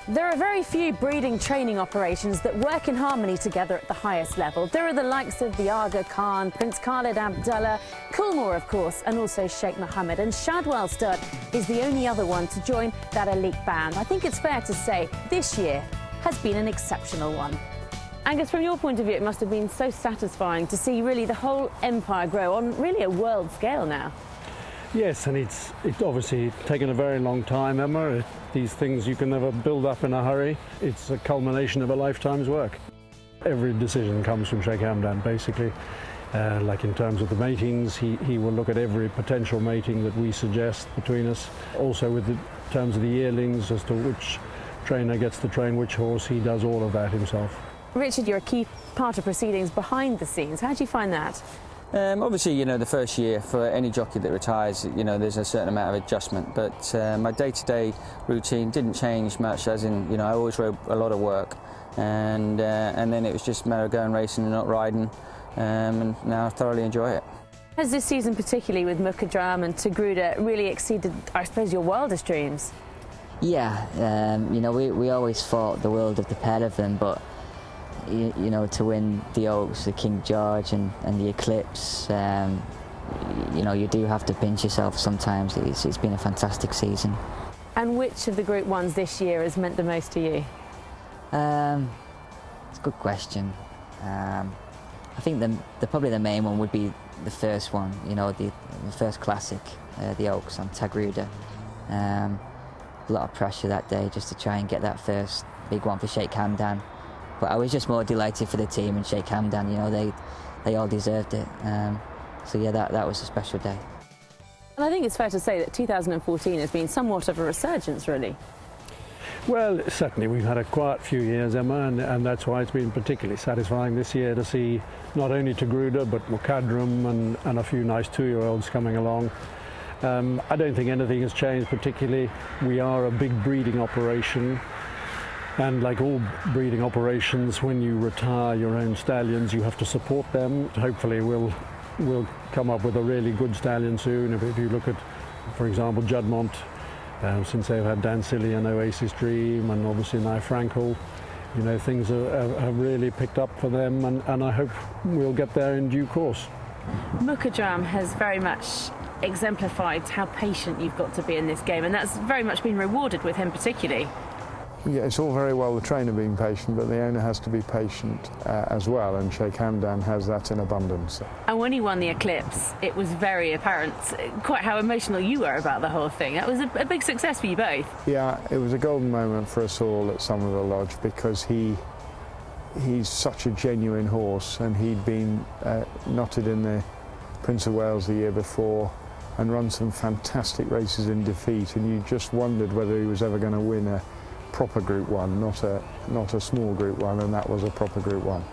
There are very few breeding training operations that work in harmony together at the highest level. There are the likes of the Aga Khan, Prince Khalid Abdullah, Coolmore of course, and also Sheikh Mohammed. And Shadwell Stud is the only other one to join that elite band. I think it's fair to say this year has been an exceptional one. Angus, from your point of view, it must have been so satisfying to see really the whole empire grow on really a world scale now. Yes, and it's obviously taken a very long time, Emma. These things you can never build up in a hurry. It's a culmination of a lifetime's work. Every decision comes from Sheikh Hamdan, basically. Like in terms of the matings, he will look at every potential mating that we suggest between us. Also with the terms of the yearlings, as to which trainer gets to train which horse, he does all of that himself. Richard, you're a key part of proceedings behind the scenes. How do you find that? Obviously, you know, the first year for any jockey that retires, you know, there's a certain amount of adjustment. But my day-to-day routine didn't change much. As in, you know, I always rode a lot of work, and then it was just a matter of going racing and not riding, and now I thoroughly enjoy it. Has this season, particularly with MUKHADRAM and Tagruda, really exceeded, I suppose, your wildest dreams? Yeah, you know, we always thought the world of the pair of them, but you know, to win the Oaks, the King George and the Eclipse, you know, you do have to pinch yourself sometimes. It's been a fantastic season. And which of the Group 1s this year has meant the most to you? It's a good question. I think probably the main one would be the first one, you know, the first classic, the Oaks on Tagruda. A lot of pressure that day just to try and get that first big one for Sheikh Hamdan. But I was just more delighted for the team and Sheikh Hamdan, you know, they all deserved it. So yeah, that was a special day. And I think it's fair to say that 2014 has been somewhat of a resurgence, really. Well, certainly we've had a quiet few years, Emma, and that's why it's been particularly satisfying this year to see not only Tagruda but MUKHADRAM and a few nice two-year-olds coming along. I don't think anything has changed particularly. We are a big breeding operation. And like all breeding operations, when you retire your own stallions, you have to support them. Hopefully we'll come up with a really good stallion soon. If you look at, for example, Juddmonte, since they've had Dancili and Oasis Dream, and obviously now Frankel, you know, things have really picked up for them, and I hope we'll get there in due course. MUKHADRAM has very much exemplified how patient you've got to be in this game, and that's very much been rewarded with him particularly. Yeah, it's all very well the trainer being patient, but the owner has to be patient as well, and Sheikh Hamdan has that in abundance. And when he won the Eclipse, it was very apparent quite how emotional you were about the whole thing. That was a big success for you both. Yeah, it was a golden moment for us all at Somerville Lodge, because he's such a genuine horse, and he'd been knotted in the Prince of Wales the year before and run some fantastic races in defeat, and you just wondered whether he was ever going to win a proper Group 1, not a small Group 1, and that was a proper Group 1.